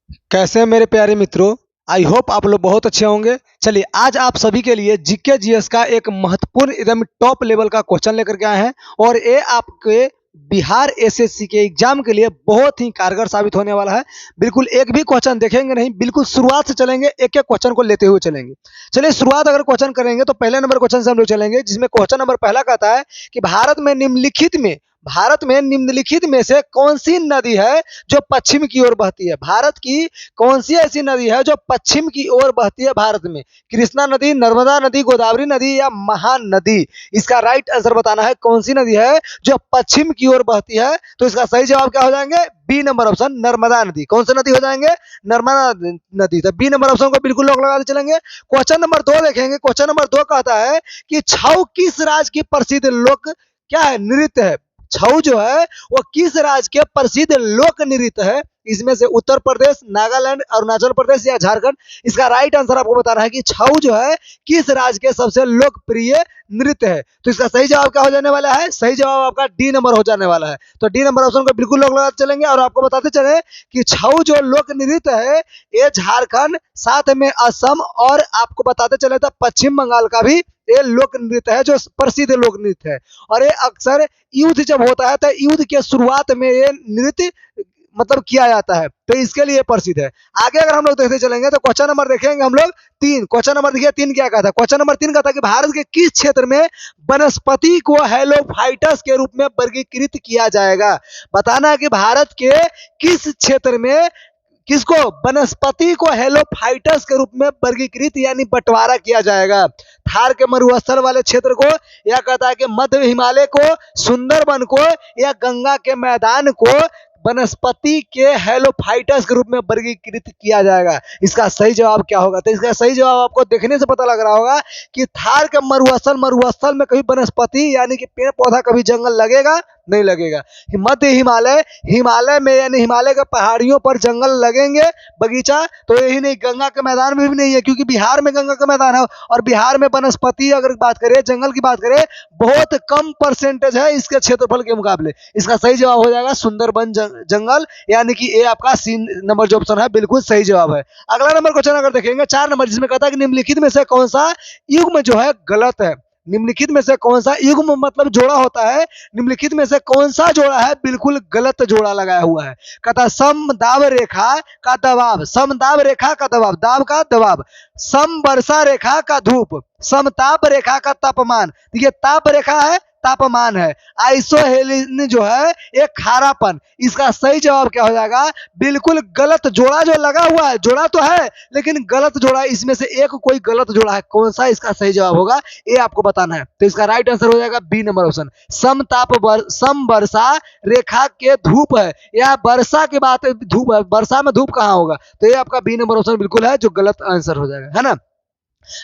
कैसे हैं मेरे प्यारे मित्रों। आई होप आप लोग बहुत अच्छे होंगे। चलिए आज आप सभी के लिए जीके जीएस का एक महत्वपूर्ण एकदम टॉप लेवल का क्वेश्चन लेकर के आए हैं और ये आपके बिहार एसएससी के एग्जाम के लिए बहुत ही कारगर साबित होने वाला है। बिल्कुल एक भी क्वेश्चन देखेंगे नहीं, बिल्कुल शुरुआत से चलेंगे, एक एक क्वेश्चन को लेते हुए चलेंगे। चलिए शुरुआत अगर क्वेश्चन करेंगे तो पहले नंबर क्वेश्चन से हम लोग चलेंगे, जिसमें क्वेश्चन नंबर पहला कहता है कि भारत में निम्नलिखित में से कौन सी नदी है जो पश्चिम की ओर बहती है। भारत की कौन सी ऐसी नदी है जो पश्चिम की ओर बहती है भारत में? कृष्णा नदी, नर्मदा नदी, गोदावरी नदी या महानदी? इसका राइट आंसर बताना है कौन सी नदी है जो पश्चिम की ओर बहती है। तो इसका सही जवाब क्या हो जाएंगे? बी नंबर ऑप्शन नर्मदा नदी। कौन सी नदी हो जाएंगे? नर्मदा नदी। तो बी नंबर ऑप्शन को बिल्कुल लोग लगाते चलेंगे। क्वेश्चन नंबर 2 देखेंगे। क्वेश्चन नंबर 2 कहता है कि छऊ किस राज्य की प्रसिद्ध लोक क्या है? नृत्य है। छऊ जो है वो किस राज्य के प्रसिद्ध लोक नृत्य है? इसमें से उत्तर प्रदेश, नागालैंड, अरुणाचल प्रदेश या झारखंड? इसका राइट आंसर आपको बताना है कि छऊ जो है किस राज्य के सबसे लोकप्रिय नृत्य है। तो इसका सही जवाब क्या हो जाने वाला है? सही जवाब आपका डी नंबर हो जाने वाला है। तो डी नंबर ऑप्शन को बिल्कुल लोग लगाते चलेंगे और आपको बताते चले कि छऊ जो लोक नृत्य है ये झारखंड, साथ में असम और आपको बताते चले तो पश्चिम बंगाल का भी ये लोक नृत्य है जो प्रसिद्ध लोक नृत्य है। और ये अक्सर युद्ध जब होता है तो युद्ध के शुरुआत में ये नृत्य मतलब किया जाता है, तो इसके लिए प्रसिद्ध है। आगे अगर हम लोग देखते चलेंगे तो क्वेश्चन नंबर देखेंगे हम लोग 3। क्वेश्चन नंबर देखिए 3 क्या कहता है? क्वेश्चन नंबर 3 कहता है कि भारत के किस क्षेत्र में वनस्पति को हेलोफाइटस के रूप में वर्गीकृत किया जाएगा? बताना है कि भारत के किस क्षेत्र में किसको, वनस्पति को हेलोफाइटस के रूप में वर्गीकृत यानी बंटवारा किया जाएगा। थार के मरुस्थल वाले क्षेत्र को, या कहता है कि मध्य हिमालय को, सुंदरबन को, या गंगा के मैदान को वनस्पति के हेलोफाइटस के रूप में वर्गीकृत किया जाएगा। इसका सही जवाब क्या होगा? तो इसका सही जवाब आपको देखने से पता लग रहा होगा कि थार के मरुस्थल में कभी वनस्पति यानी कि पेड़ पौधा कभी जंगल लगेगा नहीं लगेगा। मध्य हिमालय में यानी हिमालय के पहाड़ियों पर जंगल लगेंगे, बगीचा। तो यही नहीं, गंगा के मैदान में भी नहीं है, क्योंकि बिहार में गंगा का मैदान है और बिहार में वनस्पति अगर बात करें, जंगल की बात करें, बहुत कम परसेंटेज है इसके क्षेत्रफल के मुकाबले। इसका सही जवाब हो जाएगा सुंदरबन जंगल, यानी कि ये आपका सी नंबर जो ऑप्शन है बिल्कुल सही जवाब है। अगला नंबर क्वेश्चन अगर देखेंगे 4 नंबर, जिसमें कहता है कि निम्नलिखित में से कौन सा युग्म जो है गलत है? निम्नलिखित में से कौन सा युग्म मतलब जोड़ा होता है, निम्नलिखित में से कौन सा जोड़ा है बिल्कुल गलत जोड़ा लगाया हुआ है? कहता समदाब रेखा का दबाव, समदाब रेखा का दबाव, दाब का दबाव, समवर्षा रेखा का धूप, समताप रेखा का तापमान। देखिए ताप रेखा है, तापमान है, आइसोहेलिन जो है एक खारापन। इसका सही जवाब क्या हो जाएगा? बिल्कुल गलत जोड़ा जो लगा हुआ है, जोड़ा तो है लेकिन गलत जोड़ा, इसमें से एक कोई गलत जोड़ा है। कौन सा इसका सही जवाब होगा ये आपको बताना है। तो इसका राइट आंसर हो जाएगा बी नंबर ऑप्शन, समवर्षा रेखा के धूप है। यह वर्षा की बात है, धूप है, वर्षा में धूप कहाँ होगा? तो ये आपका बी नंबर ऑप्शन बिल्कुल है जो गलत आंसर हो जाएगा, है ना।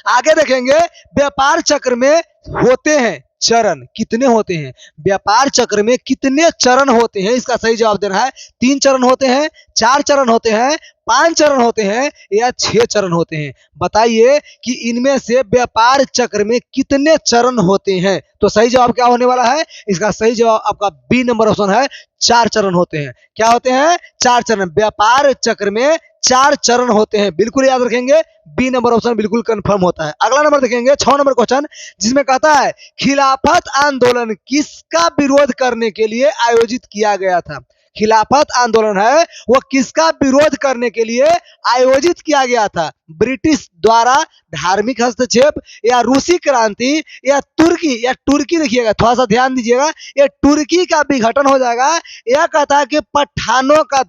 आगे देखेंगे व्यापार चक्र में होते हैं चरण कितने होते हैं? व्यापार चक्र में कितने चरण होते हैं? इसका सही जवाब देना है। 3 चरण होते हैं, 4 चरण होते हैं, 5 चरण होते हैं या 6 चरण होते हैं? बताइए कि इनमें से व्यापार चक्र में कितने चरण होते हैं? तो सही जवाब क्या होने वाला है? इसका सही जवाब आपका बी नंबर ऑप्शन है, 4 चरण होते हैं। क्या होते हैं? 4 चरण। व्यापार चक्र में 4 चरण होते हैं, बिल्कुल याद रखेंगे। बी नंबर ऑप्शन बिल्कुल कंफर्म होता है। अगला नंबर देखेंगे 6 नंबर क्वेश्चन, जिसमें कहता है खिलाफत आंदोलन किसका विरोध करने के लिए आयोजित किया गया था? खिलाफत आंदोलन है वो किसका विरोध करने के लिए आयोजित किया गया था? ब्रिटिश द्वारा धार्मिक हस्तक्षेप, या रूसी क्रांति, या तुर्की देखिएगा, थोड़ा सा ध्यान दीजिएगा, ये तुर्की का विघटन हो जाएगा, यह कहता है कि पठानों का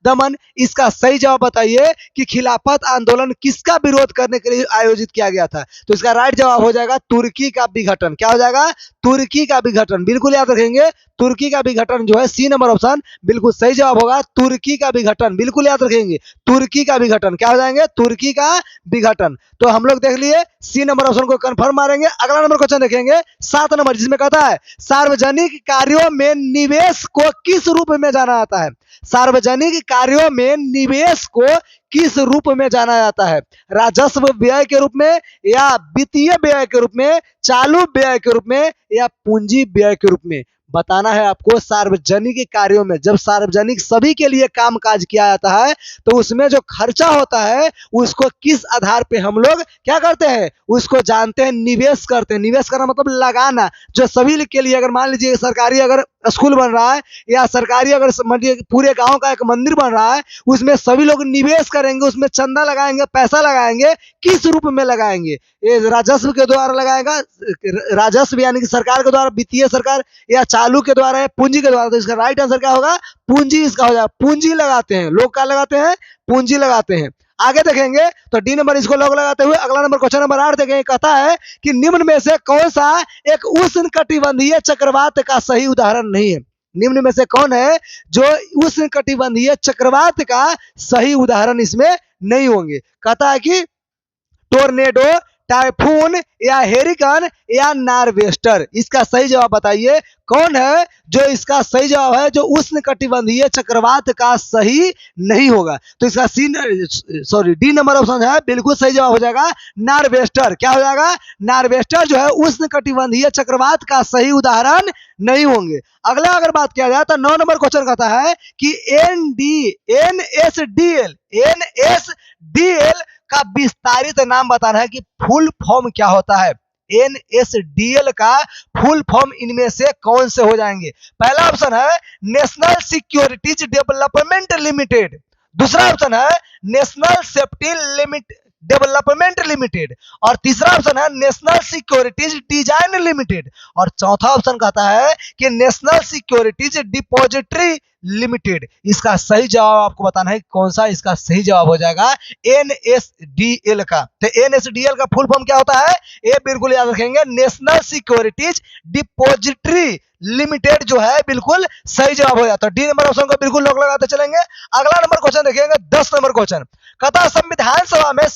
दमन। इसका सही जवाब बताइए कि खिलाफत आंदोलन किसका विरोध करने के लिए आयोजित किया गया था? तो इसका राइट जवाब हो जाएगा तुर्की का विघटन। क्या हो जाएगा? तुर्की का विघटन, बिल्कुल याद रखेंगे। तुर्की का विघटन जो है सी नंबर ऑप्शन बिल्कुल सही जवाब होगा। तुर्की का विघटन बिल्कुल याद रखेंगे, तुर्की का विघटन। क्या हो जाएंगे? तुर्की का विघटन। तो हम लोग देख लिए सी नंबर ऑप्शन को कंफर्म मारेंगे। अगला नंबर क्वेश्चन देखेंगे 7 नंबर, जिसमें कहता है सार्वजनिक कार्यों में निवेश को किस रूप में जाना जाता है? सार्वजनिक कार्यों में निवेश को किस रूप में जाना जाता है? राजस्व व्यय के रूप में, या वित्तीय व्यय के रूप में, चालू व्यय के रूप में, या पूंजी व्यय के रूप में? बताना है आपको सार्वजनिक कार्यों में जब सार्वजनिक सभी के लिए काम काज किया जाता है तो उसमें जो खर्चा होता है उसको किस आधार पे हम लोग क्या करते हैं, उसको जानते हैं निवेश करते हैं। निवेश करना मतलब लगाना, जो सभी के लिए, अगर मान लीजिए सरकारी अगर स्कूल बन रहा है या सरकारी अगर पूरे गांव का एक मंदिर बन रहा है, उसमें सभी लोग निवेश करेंगे, उसमें चंदा लगाएंगे, पैसा लगाएंगे। किस रूप में लगाएंगे? ये राजस्व के द्वारा लगाएगा, राजस्व यानी कि सरकार के द्वारा, वित्तीय सरकार, या चालू के द्वारा है, पूंजी के द्वारा। तो इसका राइट आंसर क्या होगा? पूंजी इसका हो जाएगा। पूंजी लगाते हैं लोग, क्या लगाते हैं? पूंजी लगाते हैं। आगे देखेंगे तो डी नंबर इसको लोग लगाते हुए अगला नंबर क्वेश्चन नंबर 8 देखेंगे। कहता है कि निम्न में से कौन सा एक उष्णकटिबंधीय चक्रवात का सही उदाहरण नहीं है? निम्न में से कौन है जो उष्णकटिबंधीय चक्रवात का सही उदाहरण इसमें नहीं होंगे? कहता है कि टोर्नेडो, टाइफून या हेरिकन या नार्वेस्टर। इसका सही जवाब बताइए कौन है जो इसका सही जवाब है जो उष्णकटिबंधीय चक्रवात का सही नहीं होगा? तो इसका डी नंबर ऑप्शन है बिल्कुल सही जवाब हो जाएगा नार्वेस्टर। क्या हो जाएगा? नार्वेस्टर जो है उष्णकटिबंधीय चक्रवात का सही उदाहरण नहीं होंगे। अगला अगर बात किया जाए तो 9 नंबर क्वेश्चन कहता है कि एनएसडीएल का विस्तारित नाम बताना है कि फुल फॉर्म क्या होता है? एनएसडीएल का फुल फॉर्म इनमें से कौन से हो जाएंगे? पहला ऑप्शन है नेशनल सिक्योरिटीज डेवलपमेंट लिमिटेड, दूसरा ऑप्शन है नेशनल सेफ्टी डेवलपमेंट लिमिटेड, और तीसरा ऑप्शन है नेशनल सिक्योरिटीज डिजाइन लिमिटेड, और चौथा ऑप्शन कहता है कि नेशनल सिक्योरिटीज डिपॉजिटरी लिमिटेड। इसका सही जवाब आपको बताना है कौन सा इसका सही जवाब हो जाएगा एनएसडीएल का। तो एनएसडीएल का फुल फॉर्म क्या होता है? ये बिल्कुल याद रखेंगे, नेशनल सिक्योरिटीज डिपॉजिटरी लिमिटेड जो है बिल्कुल सही जवाब हो जाता है। डी नंबर ऑप्शन को बिल्कुल लोग लगाते चलेंगे। अगला नंबर क्वेश्चन देखिएगा 10 नंबर क्वेश्चन कहता संविधान सभा में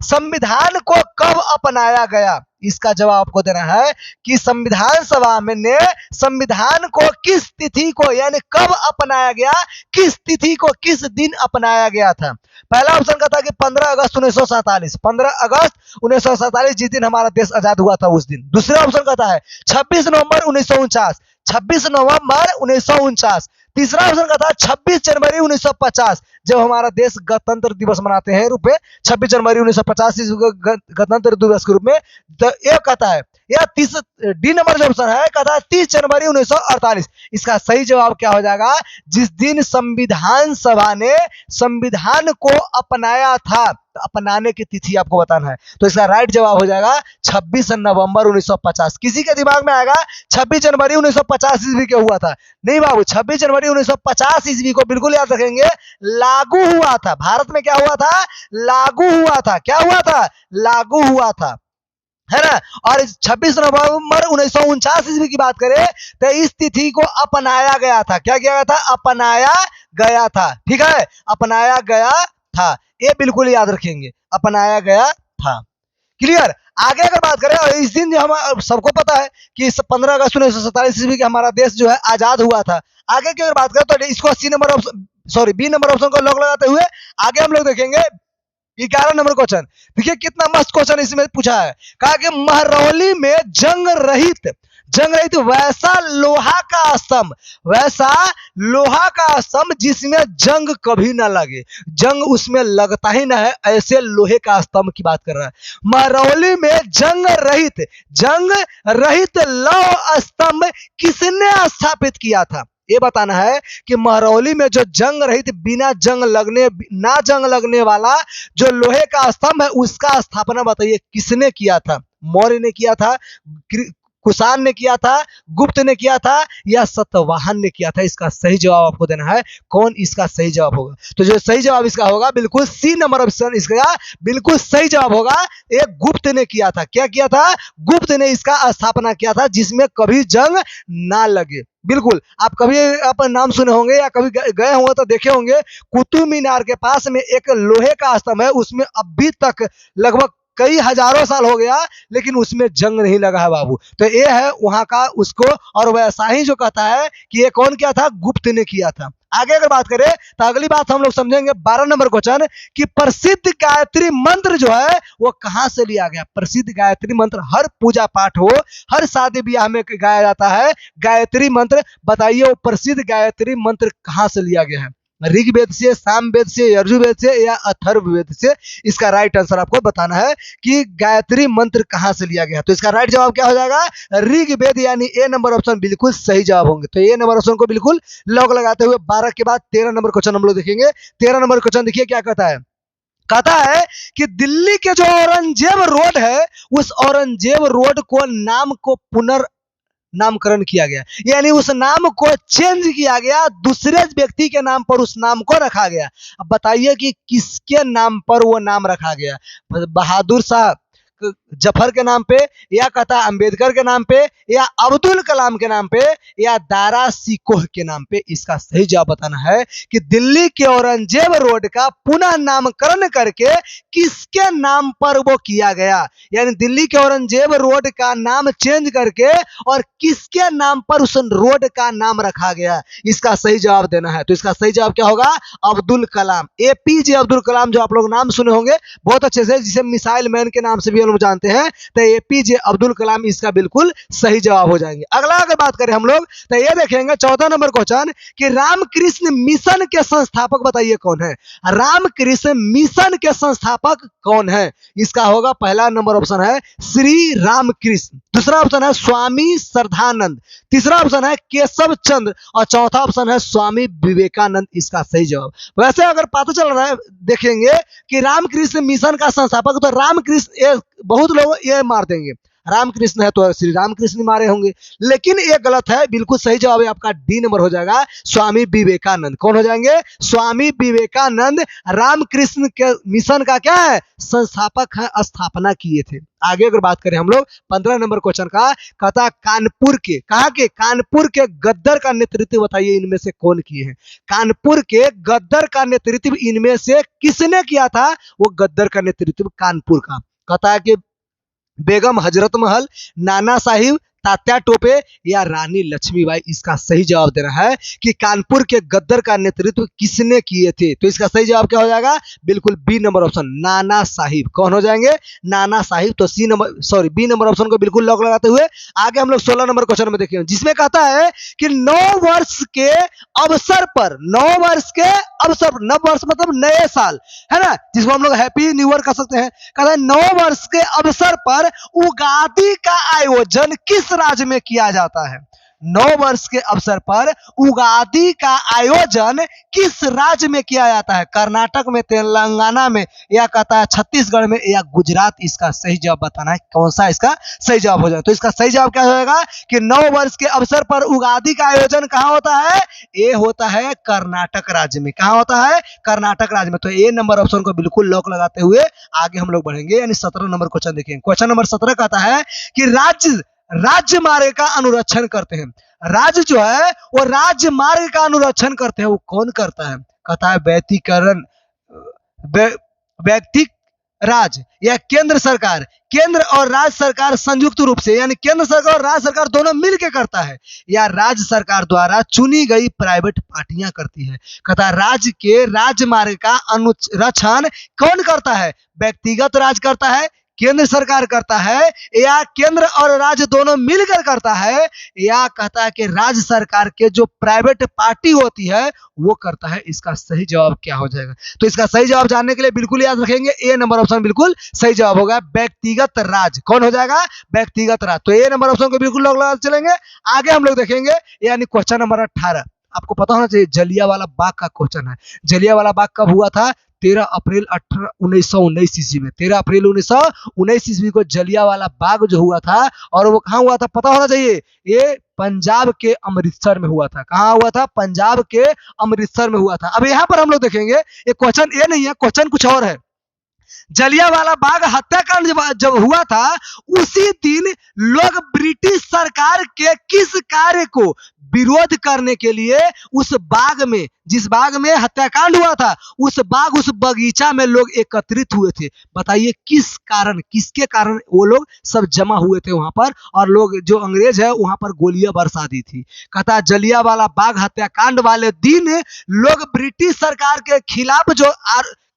संविधान को कब अपनाया गया? इसका जवाब आपको देना है कि संविधान सभा में ने संविधान को किस तिथि को यानी कब अपनाया गया, किस तिथि को किस दिन अपनाया गया था? पहला ऑप्शन कहता है कि 15 अगस्त 1947, 15 अगस्त 1947 जिस दिन हमारा देश आजाद हुआ था उस दिन। दूसरा ऑप्शन कहता है 26 नवंबर 1949, 26 नवंबर 1949। तीसरा ऑप्शन कहता है 26 जनवरी 1950 जब हमारा देश गणतंत्र दिवस मनाते हैं रूप में, 26 जनवरी 1950 गणतंत्र दिवस के रूप में। तो ये कहता है या डी नंबर जो ऑप्शन है कहता है 30 जनवरी 1948। इसका सही जवाब क्या हो जाएगा? जिस दिन संविधान सभा ने संविधान को अपनाया था, तो अपनाने की तिथि आपको बताना है। तो इसका राइट जवाब हो जाएगा 26 नवंबर 1950। किसी के दिमाग में आएगा 26 जनवरी 1950 ईस्वी के हुआ था? नहीं बाबू, 26 जनवरी 1950 ईस्वी को बिल्कुल याद रखेंगे लागू हुआ था। भारत में क्या हुआ था? लागू हुआ था। क्या हुआ था? लागू हुआ था, है ना। और 26 नवंबर 1949 ईस्वी की बात करें तो इस तिथि को अपनाया गया था। क्या किया गया था? अपनाया गया था। ठीक है, अपनाया गया था, ये बिल्कुल याद रखेंगे, अपनाया गया था। क्लियर। आगे अगर बात करें, और इस दिन जो हम सबको पता है कि 15 अगस्त 1947 ईस्वी के हमारा देश जो है आजाद हुआ था। आगे की अगर बात करें तो इसको बी नंबर ऑप्शन को लोग लगाते हुए आगे हम लोग देखेंगे 11 नंबर क्वेश्चन। देखिए कितना मस्त क्वेश्चन इसमें पूछा है। कहा कि महरौली में जंग रहित वैसा लोहा का स्तंभ जिसमें जंग कभी ना लगे, जंग उसमें लगता ही ना है, ऐसे लोहे का स्तंभ की बात कर रहा है। महरौली में जंग रहित लौह स्तंभ किसने स्थापित किया था? ये बताना है कि महरौली में जो जंग रहित बिना जंग लगने वाला जो लोहे का स्तंभ है उसका स्थापना बताइए किसने किया था? मौर्य ने किया था, कुषाण ने किया था, गुप्त ने किया था, या सतवाहन ने किया था? इसका सही जवाब आपको देना है कौन इसका सही जवाब होगा। तो जो सही जवाब इसका होगा बिल्कुल सी नंबर ऑप्शन इसका बिल्कुल सही जवाब होगा। एक गुप्त ने किया था। क्या किया था? गुप्त ने इसका स्थापना किया था जिसमें कभी जंग ना लगे। बिल्कुल, आप कभी अपना नाम सुने होंगे या कभी गए होंगे तो देखे होंगे कुतुब मीनार के पास में एक लोहे का स्तंभ है, उसमें अभी तक लगभग कई हजारों साल हो गया लेकिन उसमें जंग नहीं लगा है बाबू। तो ये है वहां का उसको, और वैसा ही जो कहता है कि ये कौन किया था? गुप्त ने किया था। आगे अगर बात करें तो अगली बात हम लोग समझेंगे 12 नंबर क्वेश्चन कि प्रसिद्ध गायत्री मंत्र जो है वो कहां से लिया गया। प्रसिद्ध गायत्री मंत्र हर पूजा पाठ हो, हर शादी ब्याह में गाया जाता है गायत्री मंत्र। बताइए वो प्रसिद्ध गायत्री मंत्र कहां से लिया गया है। ऋग्वेद से, सामवेद से, यजुर्वेद से या अथर्ववेद से। इसका राइट आंसर आपको बताना है कि गायत्री मंत्र कहां से लिया गया। तो इसका राइट जवाब क्या हो जाएगा, ऋग्वेद, यानी ए नंबर ऑप्शन बिल्कुल सही जवाब होंगे। तो ए नंबर ऑप्शन को बिल्कुल लॉक लगाते हुए 12 के बाद 13 नंबर क्वेश्चन हम लोग देखेंगे। 13 नंबर क्वेश्चन देखिए क्या कहता है। कहता है कि दिल्ली के जो औरंगजेब रोड है उस औरंगजेब रोड को नाम को नामकरण किया गया, यानी उस नाम को चेंज किया गया, दूसरे व्यक्ति के नाम पर उस नाम को रखा गया। अब बताइए कि किसके नाम पर वो नाम रखा गया। बहादुर शाह जफर के नाम पे, या कहता है अंबेडकर के नाम पे, या अब्दुल कलाम के नाम पे, या दारा सिकोह के नाम पे। इसका सही जवाब बताना है कि दिल्ली के औरंगजेब रोड का पुनः नामकरण करके किसके नाम पर वो किया गया, यानी दिल्ली के औरंगजेब रोड का नाम चेंज करके और किसके नाम पर उस रोड का नाम रखा गया। इसका सही जवाब देना है। तो इसका सही जवाब क्या होगा, अब्दुल कलाम, एपीजे अब्दुल कलाम, जो आप लोग नाम सुने होंगे बहुत अच्छे से, जिसे मिसाइल मैन के नाम से भी हम लोग जानते हैं। तो एपीजे अब्दुल कलाम इसका बिल्कुल सही जवाब हो जाएंगे। अगला अगर बात करें हम लोग तो ये देखेंगे 14 नंबर क्वेश्चन कि रामकृष्ण मिशन के संस्थापक बताइए कौन है। रामकृष्ण मिशन के संस्थापक कौन है। इसका होगा पहला नंबर ऑप्शन है श्री रामकृष्ण, दूसरा ऑप्शन है स्वामी श्रद्धानंद, तीसरा ऑप्शन है केशव चंद्र और चौथा ऑप्शन है स्वामी विवेकानंद। इसका सही जवाब। वैसे अगर पता चल रहा है देखेंगे कि रामकृष्ण मिशन का संस्थापक, तो रामकृष्ण बहुत लोग ये मार देंगे, रामकृष्ण है तो श्री रामकृष्ण मारे होंगे, लेकिन ये गलत है। बिल्कुल सही जवाब है आपका डी नंबर हो जाएगा स्वामी विवेकानंद। कौन हो जाएंगे, स्वामी विवेकानंद रामकृष्ण के मिशन का क्या है, संस्थापक है, स्थापना किए थे। आगे अगर बात करें हम लोग 15 नंबर क्वेश्चन का, कहता कानपुर के, कहा के कानपुर के गद्दर का नेतृत्व बताइए इनमें से कौन किए हैं। कानपुर के गद्दर का नेतृत्व इनमें से किसने किया था। वो गद्दर का नेतृत्व कानपुर का, कहता है कि बेगम हजरत महल, नाना साहिब, तात्या टोपे या रानी लक्ष्मीबाई। इसका सही जवाब देना है कि कानपुर के गद्दर का नेतृत्व किसने किए थे। तो इसका सही जवाब क्या हो जाएगा, बिल्कुल B number option Nana Sahib. कौन हो जाएंगे, नाना साहिब। तो बी नंबर ऑप्शन को बिल्कुल लॉक लगाते हुए आगे हम लोग 16 नंबर क्वेश्चन में देखेंगे, जिसमें कहता है कि 9 वर्ष के अवसर पर, 9 वर्ष के अवसर, 9 वर्ष मतलब नए साल है ना, जिसको हम लोग हैप्पी न्यू ईयर कर सकते हैं। कहता है 9 वर्ष के अवसर पर उगादी का आयोजन किस राज्य में किया जाता है। 9 वर्ष के अवसर पर उगादी का आयोजन किस राज्य में किया जाता है। कर्नाटक में, तेलंगाना में, या कहता है छत्तीसगढ़ में, या गुजरात। इसका सही जवाब बताना है कौन सा इसका सही जवाब हो जाए। तो इसका सही जवाब क्या होगा कि 9 वर्ष के अवसर पर उगादी का आयोजन कहां होता है, ये होता है कर्नाटक राज्य में। कहां होता है, कर्नाटक राज्य में। तो ए नंबर ऑप्शन को बिल्कुल लॉक लगाते हुए आगे हम लोग बढ़ेंगे, यानी 17 नंबर क्वेश्चन देखेंगे। क्वेश्चन नंबर 17 कहता है कि राज्य मार्ग का अनुरक्षण करते हैं। राज्य जो है वो राज्य मार्ग का अनुरक्षण करते हैं, वो कौन करता है। कहता है व्यक्ति राज या केंद्र सरकार। केंद्र और राज्य सरकार संयुक्त रूप से, यानी केंद्र सरकार और राज्य सरकार दोनों मिलकर करता है, या राज्य सरकार द्वारा चुनी गई प्राइवेट पार्टियां करती है। कहता है राज्य के राज्य मार्ग का अनुरक्षण कौन करता है, व्यक्तिगत राज्य करता है, केंद्र सरकार करता है, या केंद्र और राज्य दोनों मिलकर करता है, या कहता है कि राज्य सरकार के जो प्राइवेट पार्टी होती है वो करता है। इसका सही जवाब क्या हो जाएगा। तो इसका सही जवाब जानने के लिए बिल्कुल याद रखेंगे ए नंबर ऑप्शन बिल्कुल सही जवाब होगा व्यक्तिगत राज्य। कौन हो जाएगा, व्यक्तिगत राज्य। तो ए नंबर ऑप्शन को बिल्कुल लोग लगा चलेंगे। आगे हम लोग देखेंगे, यानी क्वेश्चन नंबर 18। आपको पता होना चाहिए जलियांवाला बाग का क्वेश्चन है। जलियांवाला बाग कब हुआ था, 13 अप्रैल 1919 ईस्वी में। 13 अप्रैल 1919 ईस्वी को जलियांवाला बाग जो हुआ था, और वो कहां हुआ था पता होना चाहिए, ये पंजाब के अमृतसर में हुआ था। कहां हुआ था, पंजाब के अमृतसर में हुआ था। अब यहां पर हम लोग देखेंगे ये क्वेश्चन ये नहीं है, क्वेश्चन कुछ और है। जलियांवाला बाग हत्याकांड जब हुआ था, उसी दिन लोग ब्रिटिश सरकार के किस कार्य को विरोध करने के लिए उस बाग में, जिस बाग में हत्याकांड हुआ था, उस बाग, उस बगीचा में लोग एकत्रित हुए थे? बताइए किस कारण, किसके कारण वो लोग सब जमा हुए थे वहां पर, और लोग जो अंग्रेज है वहां पर गोलियां बरसा दी थी। कहता है जलियांवाला बाग हत्याकांड वाले दिन लोग ब्रिटिश सरकार के खिलाफ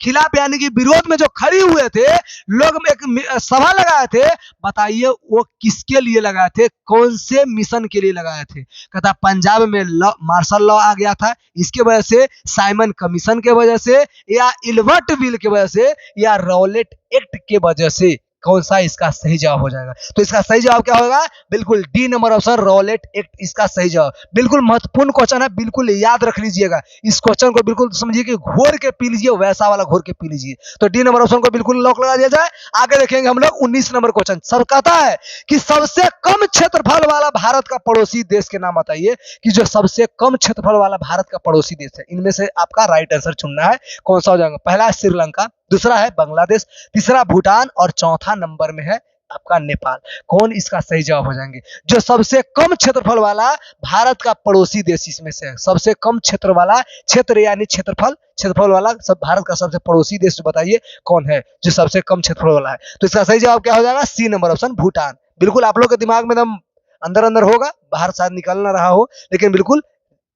खिलाफ यानी कि विरोध में जो खड़े हुए थे, लोग एक सभा लगाए थे। बताइए वो किसके लिए लगाए थे, कौन से मिशन के लिए लगाए थे? कहता पंजाब में मार्शल लॉ आ गया था, इसके वजह से, साइमन कमीशन के वजह से, या इल्बर्ट बिल की वजह से, या रॉलेट एक्ट के वजह से? कौन सा इसका सही जवाब हो जाएगा? तो इसका सही जवाब क्या होगा? बिल्कुल D number option, Rowlatt act इसका सही जवाब। बिल्कुल महत्वपूर्ण क्वेश्चन है, बिल्कुल याद रख लीजिएगा इस क्वेश्चन को, बिल्कुल समझिए कि घोर के पी लीजिए, वैसा वाला घोर के पी लीजिए। तो डी नंबर ऑप्शन को बिल्कुल लॉक लगा दिया जाए। आगे देखेंगे हम लोग 19 नंबर क्वेश्चन। सब कहता है कि सबसे कम क्षेत्रफल वाला भारत का पड़ोसी देश के नाम बताइए, कि जो सबसे कम क्षेत्रफल वाला भारत का पड़ोसी देश है। इनमें से आपका राइट आंसर चुनना है, कौन सा हो जाएगा? पहला है श्रीलंका, दूसरा है बांग्लादेश, तीसरा भूटान, और चौथा नंबर में है आपका नेपाल। कौन इसका सही जवाब हो जाएंगे? जो सबसे कम क्षेत्रफल वाला भारत का पड़ोसी देश इसमें से है, सबसे कम क्षेत्र वाला, क्षेत्र यानी क्षेत्रफल वाला सब भारत का सबसे पड़ोसी देश बताइए कौन है जो सबसे कम क्षेत्रफल वाला है? तो इसका सही जवाब क्या हो जाएगा? C number option, Bhutan. बिल्कुल आप लोग के दिमाग में एकदम अंदर अंदर होगा, बाहर शायद निकल ना रहा हो, लेकिन बिल्कुल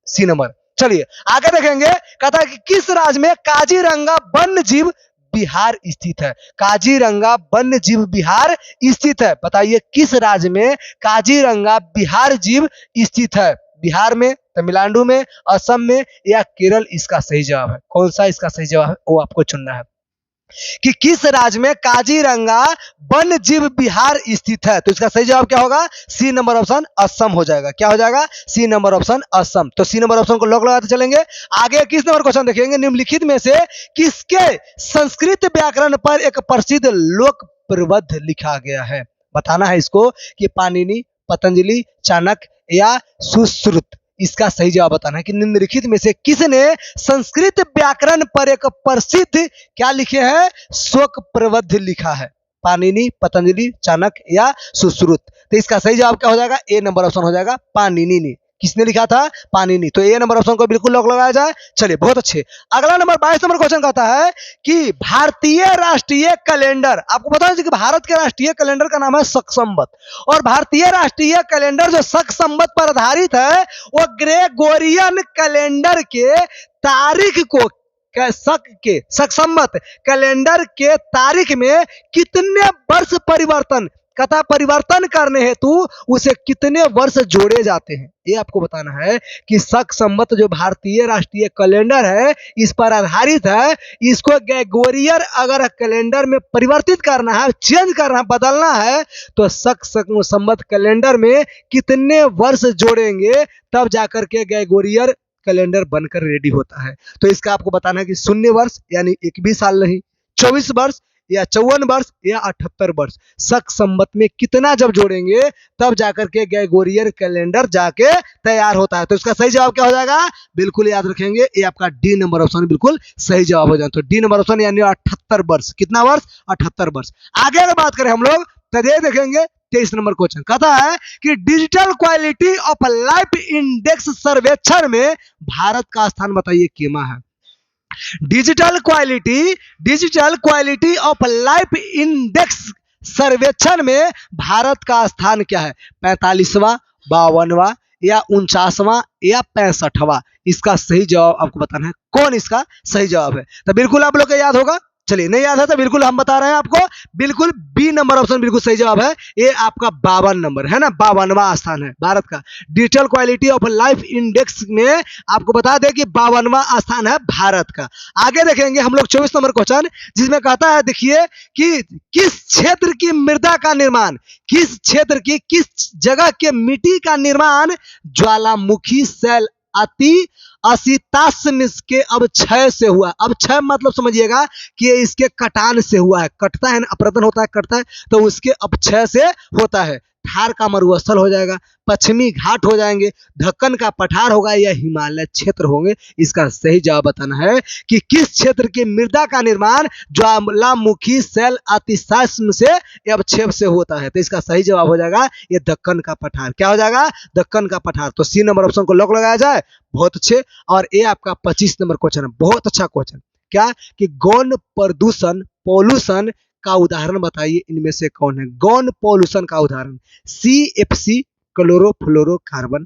सी नंबर। चलिए आगे देखेंगे। कहता है कि किस राज्य में काजीरंगा वन्य जीव बिहार स्थित है? काजीरंगा वन्य जीव बिहार स्थित है, बताइए किस राज्य में काजीरंगा बिहार जीव स्थित है? बिहार में, तमिलनाडु में, असम में, या केरल इसका सही जवाब है? कौन सा इसका सही जवाब है वो आपको चुनना है, कि किस राज्य में काजीरंगा वन्य जीव बिहार स्थित है? तो इसका सही जवाब क्या होगा? सी नंबर ऑप्शन, असम हो जाएगा। क्या हो जाएगा? C number option, Assam. तो सी नंबर ऑप्शन को लॉक लगाते चलेंगे। आगे किस नंबर क्वेश्चन देखेंगे? निम्नलिखित में से किसके संस्कृत व्याकरण पर एक प्रसिद्ध लोक प्रबंध लिखा गया है? बताना है इसको कि पाणिनि, पतंजलि, चाणक्य या सुश्रुत। इसका सही जवाब बताना है कि निम्नलिखित में से किसने संस्कृत व्याकरण पर एक प्रसिद्ध क्या लिखे हैं? शोक प्रबंध लिखा है। पाणिनि, पतंजलि, चाणक्य या सुश्रुत। तो इसका सही जवाब क्या हो जाएगा? ए नंबर ऑप्शन हो जाएगा, पाणिनि ने। किसने लिखा था? पाणिनि। तो ए नंबर ऑप्शन को बिल्कुल लॉक लगाया जाए। चलिए बहुत अच्छे। अगला नंबर 22 नंबर क्वेश्चन कहता है कि भारतीय राष्ट्रीय कैलेंडर, आपको बता दें कि भारत के राष्ट्रीय कैलेंडर का नाम है शक संवत, और भारतीय राष्ट्रीय कैलेंडर जो शक संवत पर आधारित है वो ग्रेगोरियन कैलेंडर के तारीख को, शक संवत कैलेंडर के तारीख में कितने वर्ष परिवर्तन करने हेतु उसे कितने वर्ष जोड़े जाते हैं? ये आपको बताना है कि शक संवत जो भारतीय राष्ट्रीय कैलेंडर है इस पर आधारित है। इसको ग्रेगोरियन अगर कैलेंडर में परिवर्तित करना है, चेंज करना है, बदलना है, तो शक संवत कैलेंडर में कितने वर्ष जोड़ेंगे तब जाकर के ग्रेगोरियन कैलेंडर बनकर रेडी होता है? तो इसका आपको बताना है कि 0 वर्ष यानी 21 साल नहीं, 24 वर्ष या 54 वर्ष या 78 वर्ष। शक संवत में कितना जब जोड़ेंगे तब जाकर के ग्रेगोरियन कैलेंडर जाके तैयार होता है? तो इसका सही जवाब क्या हो जाएगा? बिल्कुल याद रखेंगे, ये आपका डी नंबर ऑप्शन बिल्कुल सही जवाब हो जाए। तो डी नंबर ऑप्शन यानी 78 वर्ष। कितना वर्ष? 78 वर्ष। आगे अगर बात करें हम लोग तो ये देखेंगे 23 नंबर क्वेश्चन कहता है कि digital quality of life index सर्वेक्षण में भारत का स्थान बताइए केमा है? Digital quality of life index सर्वेक्षण में भारत का स्थान क्या है? 45वां, 52वां या 49वां या 65वां? इसका सही जवाब आपको बताना है कौन इसका सही जवाब है। तो बिल्कुल आप लोग को याद होगा। चलिए नहीं याद है तो बिल्कुल हम बता रहे हैं आपको, बिल्कुल बी नंबर ऑप्शन बिल्कुल सही जवाब है। ये आपका 52 नंबर है ना, 52वां स्थान है भारत का। Digital quality of life index में आपको बता दें कि 52वां स्थान है भारत का। आगे देखेंगे हम लोग 24 नंबर क्वेश्चन, जिसमें कहता है देखिए कि किस क्षेत्र की मृदा का निर्माण, किस क्षेत्र की किस जगह के मिट्टी का निर्माण ज्वालामुखी शैल असिताश्म के अवक्षय से हुआ? अवक्षय मतलब समझिएगा कि इसके कटान से हुआ है। कटता है ना, अपरदन होता है, कटता है, तो उसके अवक्षय से होता है। थार का मरुस्थल हो जाएगा, पश्चिमी घाट हो जाएंगे, दक्कन का पठार होगा या हिमालय क्षेत्र होंगे। इसका सही जवाब बताना है कि किस क्षेत्र की मृदा का निर्माण ज्वालामुखी शैल अतिशाष्म से अवक्षेप से होता है। तो इसका सही जवाब हो जाएगा ये दक्कन का पठार। क्या हो जाएगा? दक्कन का पठार। तो सी नंबर ऑप्शन को लॉक लगाया जाए। बहुत अच्छे। और ये आपका 25 नंबर क्वेश्चन है, बहुत अच्छा क्वेश्चन। क्या कि गौण प्रदूषण पॉल्यूशन का उदाहरण बताइए, इनमें से कौन है? गौण पॉल्यूशन का उदाहरण CFC क्लोरोफ्लोरोकार्बन,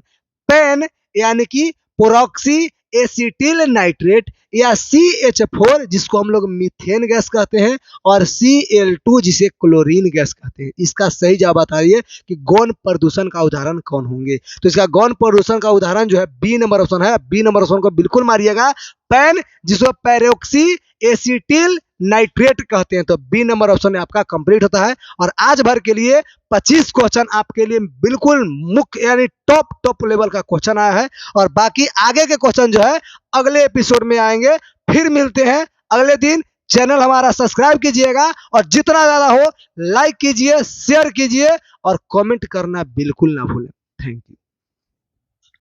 पेन यानी कि पोरॉक्सी एसिटिल नाइट्रेट, या CH4 जिसको हम लोग मीथेन गैस कहते हैं, और Cl2 जिसे क्लोरीन गैस कहते हैं। इसका सही जवाब बताइए कि गौण प्रदूषण का उदाहरण कौन होंगे। तो इसका गौण प्रदूषण का उदाहरण जो है बी नंबर ऑप्शन है। बी नंबर ऑप्शन को बिल्कुल मारिएगा। पेन जिसको पेरोक्सी एसिटिल नाइट्रेट कहते हैं। तो बी नंबर ऑप्शन आपका कंप्लीट होता है। और आज भर के लिए 25 क्वेश्चन आपके लिए बिल्कुल मुख्य यानी टॉप लेवल का क्वेश्चन आया है। और बाकी आगे के क्वेश्चन जो है अगले एपिसोड में आएंगे। फिर मिलते हैं अगले दिन। चैनल हमारा सब्सक्राइब कीजिएगा और जितना ज्यादा हो लाइक कीजिए, शेयर कीजिए और कमेंट करना बिल्कुल ना भूलें। Thank you.